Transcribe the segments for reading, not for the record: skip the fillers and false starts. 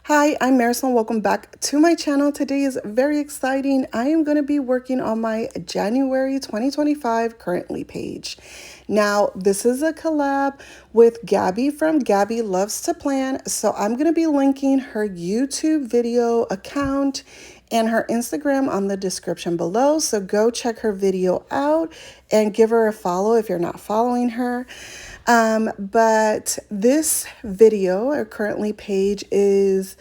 Hi, I'm Marysol. Welcome back to my channel. Today is very exciting. I am going to be working on my January 2025 currently page. Now, this is a collab with Gabby from Gabby Loves to Plan. So I'm going to be linking her YouTube video account and her Instagram on the description below. So go check her video out and give her a follow if you're not following her. But this video or currently page is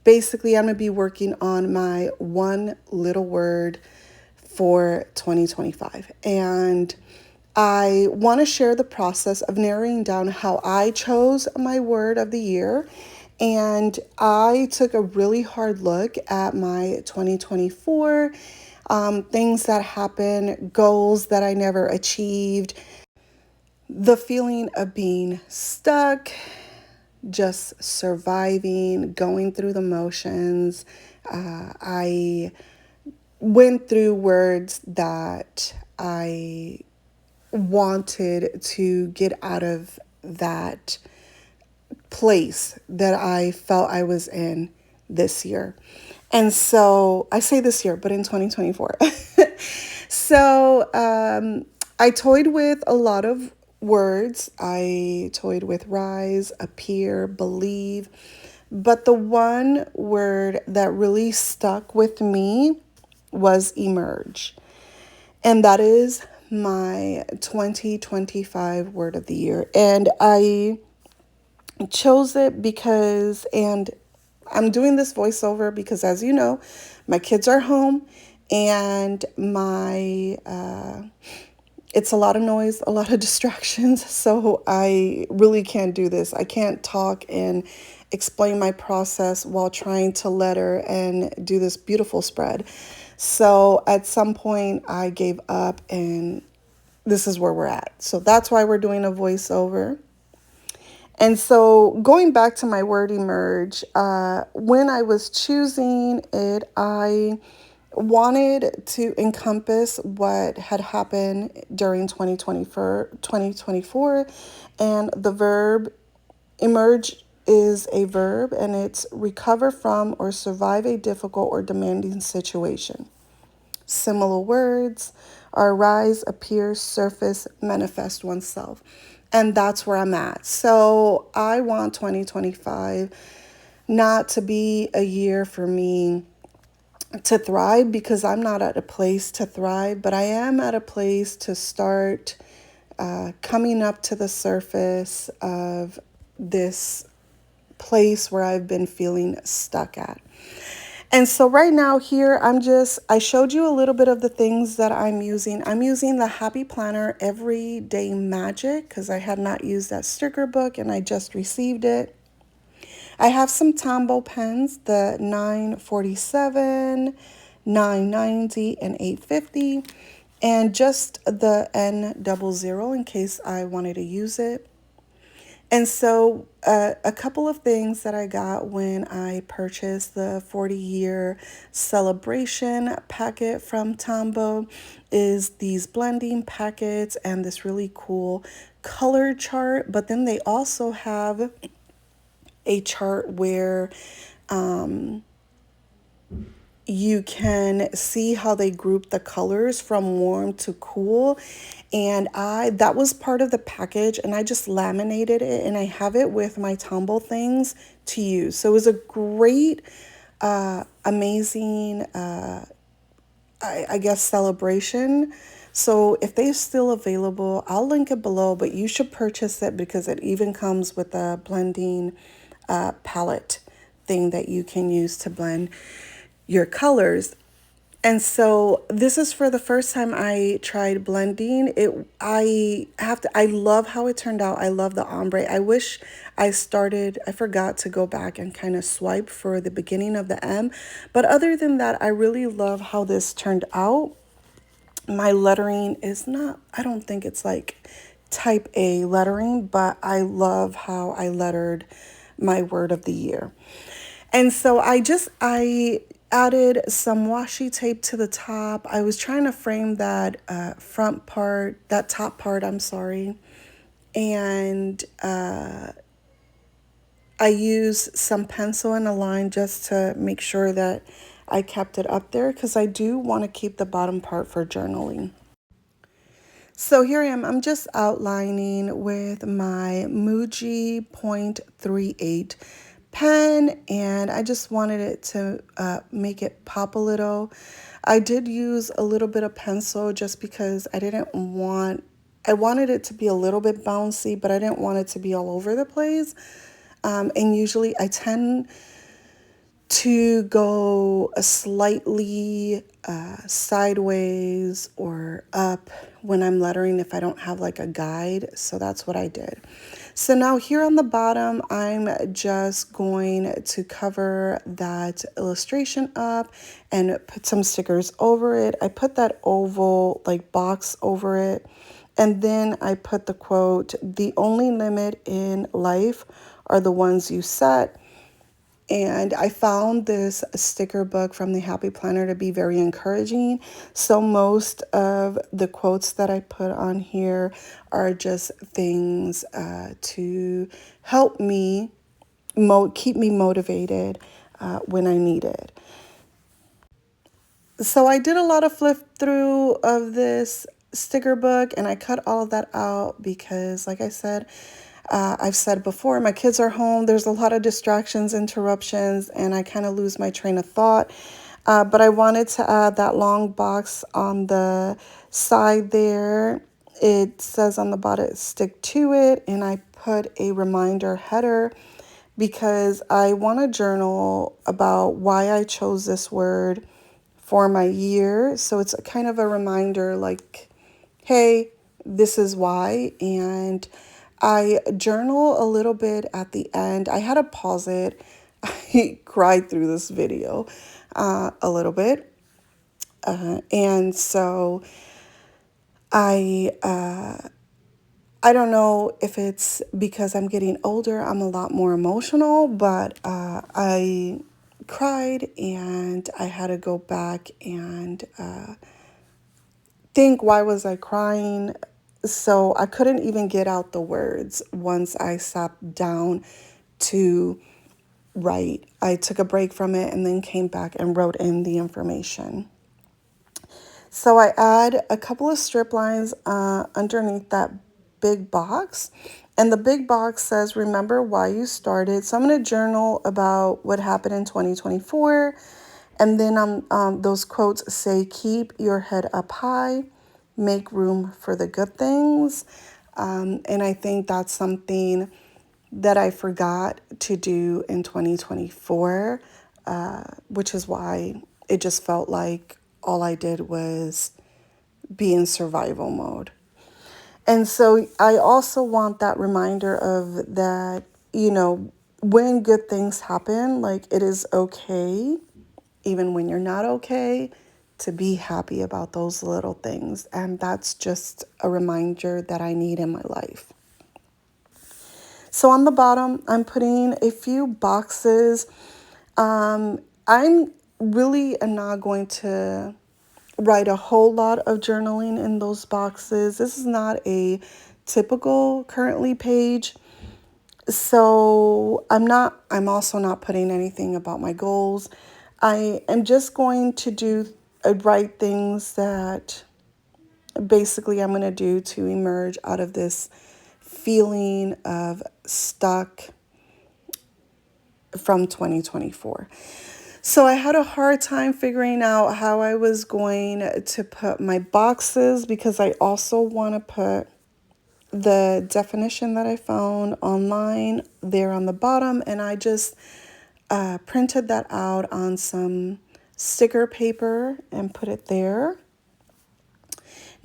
basically I'm going to be working on my one little word for 2025. And I want to share the process of narrowing down how I chose my word of the year. And I took a really hard look at my 2024, things that happened, goals that I never achieved, the feeling of being stuck, just surviving, going through the motions. I went through words that I wanted to get out of that place that I felt I was in this year. And so I say this year, but in 2024. So I toyed with a lot of words. I toyed with rise, appear, believe. But the one word that really stuck with me was emerge. And that is my 2025 word of the year. And I chose it because, and I'm doing this voiceover because, as you know, my kids are home and it's a lot of noise, a lot of distractions. So I really can't do this. I can't talk and explain my process while trying to letter and do this beautiful spread. So at some point I gave up and this is where we're at. So that's why we're doing a voiceover. And so going back to my word emerge, when I was choosing it, I wanted to encompass what had happened during 2024, and the verb emerge is a verb and it's recover from or survive a difficult or demanding situation. Similar words are rise, appear, surface, manifest oneself. And that's where I'm at. So I want 2025 not to be a year for me to thrive because I'm not at a place to thrive, but I am at a place to start coming up to the surface of this place where I've been feeling stuck at. And so right now here, I showed you a little bit of the things that I'm using. I'm using the Happy Planner Everyday Magic because I had not used that sticker book and I just received it. I have some Tombow pens, the 947, 990, and 850, and just the N00 in case I wanted to use it. And so a couple of things that I got when I purchased the 40-year celebration packet from Tombow is these blending packets and this really cool color chart. But then they also have a chart where you can see how they group the colors from warm to cool. And that was part of the package and I just laminated it and I have it with my Tombow things to use. So it was a great, amazing, I guess, celebration. So if they're still available, I'll link it below, but you should purchase it because it even comes with a blending palette thing that you can use to blend your colors. And so this is for the first time I tried blending it. I love how it turned out. I love the ombre. I wish I forgot to go back and kind of swipe for the beginning of the M. But other than that, I really love how this turned out. My lettering is not, I don't think it's like type A lettering, but I love how I lettered my word of the year. And so I added some washi tape to the top. I was trying to frame that that top part, I'm sorry. And I I use some pencil and a line just to make sure that I kept it up there because I do want to keep the bottom part for journaling. So here I am, I'm just outlining with my Muji .38 pen, and I just wanted it to make it pop a little. I did use a little bit of pencil just because I wanted it to be a little bit bouncy, but I didn't want it to be all over the place. And usually I tend to go a slightly sideways or up when I'm lettering if I don't have like a guide. So that's what I did. So now here on the bottom, I'm just going to cover that illustration up and put some stickers over it. I put that oval like box over it. And then I put the quote, "The only limit in life are the ones you set." And I found this sticker book from the Happy Planner to be very encouraging. So most of the quotes that I put on here are just things to help me keep me motivated when I need it. So I did a lot of flip through of this sticker book, and I cut all of that out because, like I said, I've said before, my kids are home. There's a lot of distractions, interruptions, and I kind of lose my train of thought. But I wanted to add that long box on the side there. It says on the bottom, "Stick to it," and I put a reminder header because I want to journal about why I chose this word for my year. So it's a kind of a reminder like, hey, this is why. And I journal a little bit at the end. I had to pause it. I cried through this video a little bit. And so I don't know if it's because I'm getting older, I'm a lot more emotional, but I cried and I had to go back and think, why was I crying? So I couldn't even get out the words once I sat down to write. I took a break from it and then came back and wrote in the information. So I add a couple of strip lines underneath that big box. And the big box says, "Remember why you started." So I'm going to journal about what happened in 2024. And then those quotes say, "Keep your head up high, make room for the good things." And I think that's something that I forgot to do in 2024, which is why it just felt like all I did was be in survival mode. And so I also want that reminder of that, when good things happen, like it is okay, even when you're not okay, to be happy about those little things. And that's just a reminder that I need in my life. So on the bottom, I'm putting a few boxes. I'm really not going to write a whole lot of journaling in those boxes. This is not a typical currently page. So I'm also not putting anything about my goals. I am just going to write things that basically I'm going to do to emerge out of this feeling of stuck from 2024. So I had a hard time figuring out how I was going to put my boxes because I also want to put the definition that I found online there on the bottom, and I just printed that out on some sticker paper and put it there.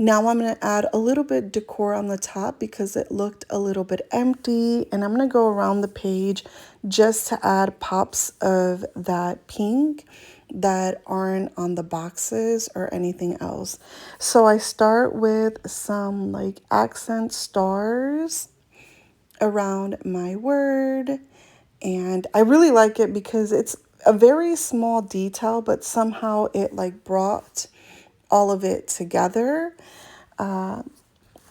Now I'm going to add a little bit decor on the top because it looked a little bit empty, and I'm going to go around the page just to add pops of that pink that aren't on the boxes or anything else. So I start with some like accent stars around my word, and I really like it because it's a very small detail, but somehow it like brought all of it together.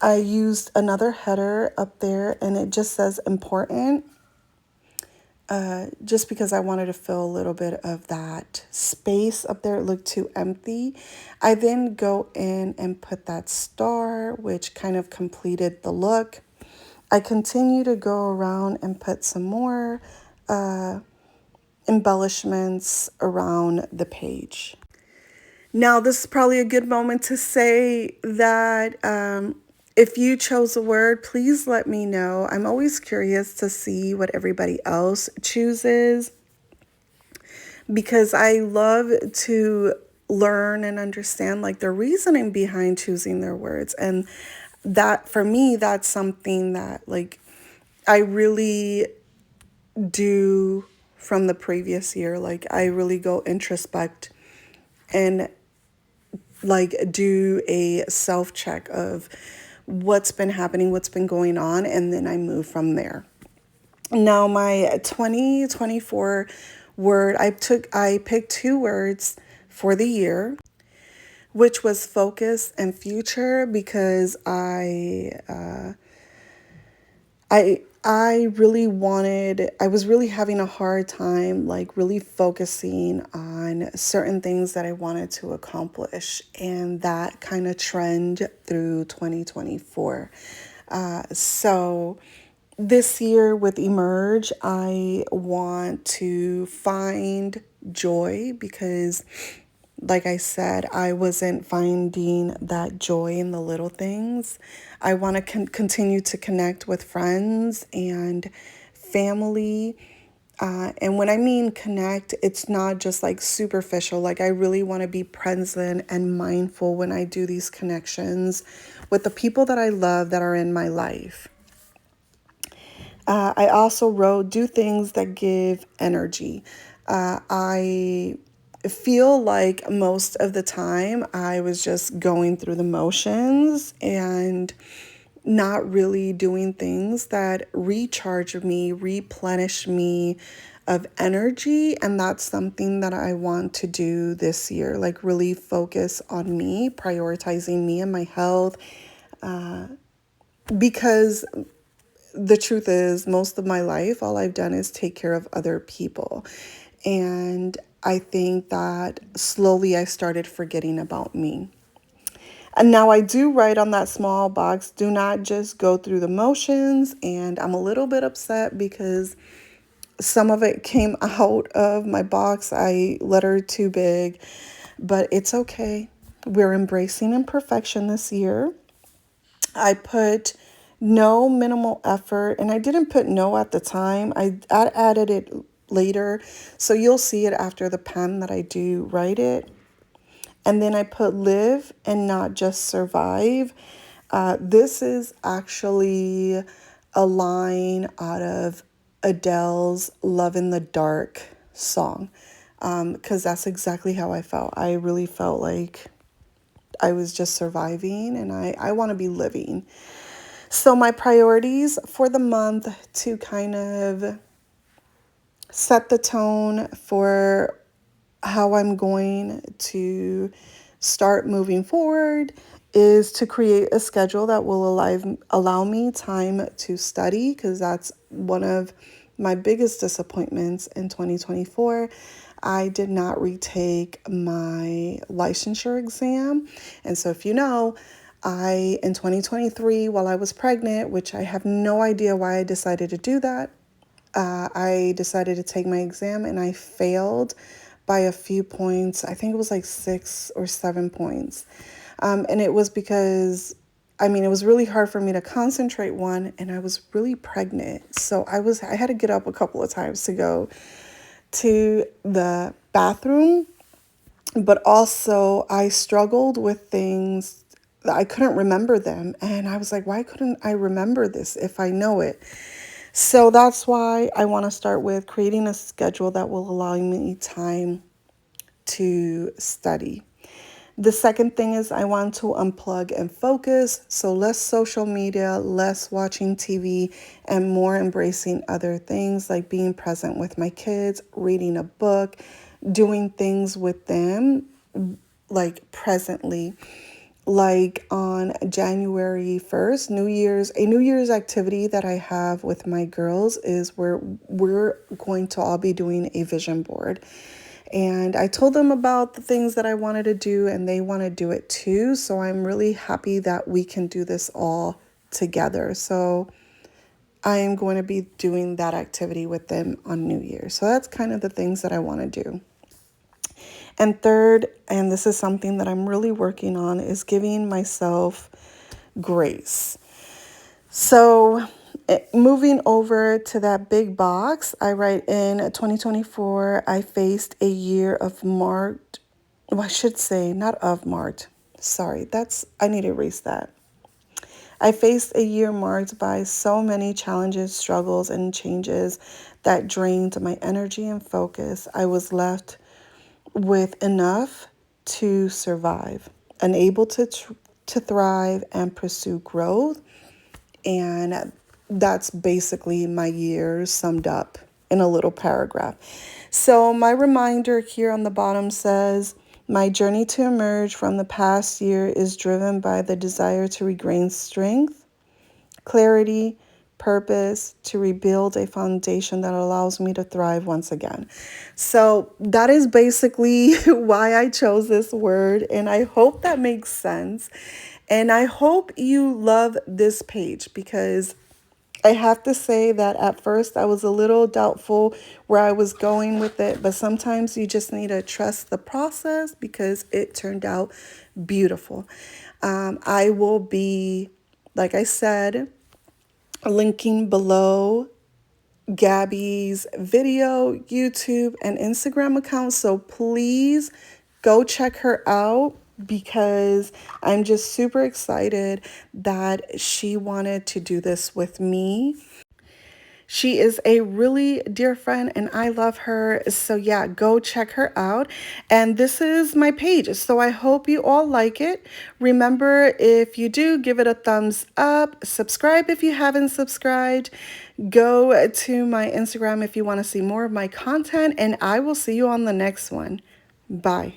I used another header up there and it just says important. just because I wanted to fill a little bit of that space up there. It looked too empty. I then go in and put that star, which kind of completed the look. I continue to go around and put some more embellishments around the page. Now, this is probably a good moment to say that if you chose a word, please let me know. I'm always curious to see what everybody else chooses because I love to learn and understand like the reasoning behind choosing their words. And that for me, that's something that like I really do from the previous year. Like I really go introspect and like do a self check of what's been happening, what's been going on, and then I move from there. Now my 2024 word, I picked two words for the year, which was focus and future because I really I was really having a hard time, like really focusing on certain things that I wanted to accomplish. And that kind of trend through 2024. So this year with Emerge, I want to find joy because like I said, I wasn't finding that joy in the little things. I want to continue to connect with friends and family. And when I mean connect, it's not just like superficial. Like, I really want to be present and mindful when I do these connections with the people that I love that are in my life. I also wrote do things that give energy. I feel like most of the time I was just going through the motions and not really doing things that recharge me, replenish me of energy. And that's something that I want to do this year, like really focus on me, prioritizing me and my health. Because the truth is, most of my life, all I've done is take care of other people. And I think that slowly I started forgetting about me. And now I do write on that small box, do not just go through the motions. And I'm a little bit upset because some of it came out of my box. I lettered too big, but it's okay. We're embracing imperfection this year. I put no minimal effort, and I didn't put no at the time. I added it later, so you'll see it after the pen that I do write it. And then I put live and not just survive. This is actually a line out of Adele's Love in the Dark song, because that's exactly how I felt. I really felt like I was just surviving, and I want to be living. So my priorities for the month to kind of set the tone for how I'm going to start moving forward is to create a schedule that will allow me time to study, because that's one of my biggest disappointments in 2024. I did not retake my licensure exam. And so if you know, in 2023, while I was pregnant, which I have no idea why I decided to do that, I decided to take my exam and I failed by a few points. I think it was like 6 or 7 points. And it was because, it was really hard for me to concentrate, one, and I was really pregnant. So I had to get up a couple of times to go to the bathroom, but also I struggled with things that I couldn't remember them. And I was like, why couldn't I remember this if I know it? So that's why I want to start with creating a schedule that will allow me time to study. The second thing is I want to unplug and focus. So less social media, less watching TV, and more embracing other things like being present with my kids, reading a book, doing things with them like presently. like on January 1st, a New Year's activity that I have with my girls is we're going to all be doing a vision board. And I told them about the things that I wanted to do, and they want to do it too. So I'm really happy that we can do this all together. So I am going to be doing that activity with them on New Year. So that's kind of the things that I want to do. And third, and this is something that I'm really working on, is giving myself grace. So moving over to that big box, I write in 2024, I faced a year of marked, well, I should say not of marked. Sorry, I need to erase that. I faced a year marked by so many challenges, struggles, and changes that drained my energy and focus. I was left with enough to survive, unable to thrive and pursue growth. And that's basically my year summed up in a little paragraph. So my reminder here on the bottom says, my journey to emerge from the past year is driven by the desire to regain strength, clarity, purpose, to rebuild a foundation that allows me to thrive once again. So that is basically why I chose this word, and I hope that makes sense. And I hope you love this page, because I have to say that at first I was a little doubtful where I was going with it, but sometimes you just need to trust the process because it turned out beautiful. I will be, like I said, linking below Gabby's video, YouTube, and Instagram account. So please go check her out, because I'm just super excited that she wanted to do this with me. She is a really dear friend and I love her. So yeah, go check her out. And this is my page. So I hope you all like it. Remember, if you do, give it a thumbs up. Subscribe if you haven't subscribed. Go to my Instagram if you want to see more of my content. And I will see you on the next one. Bye.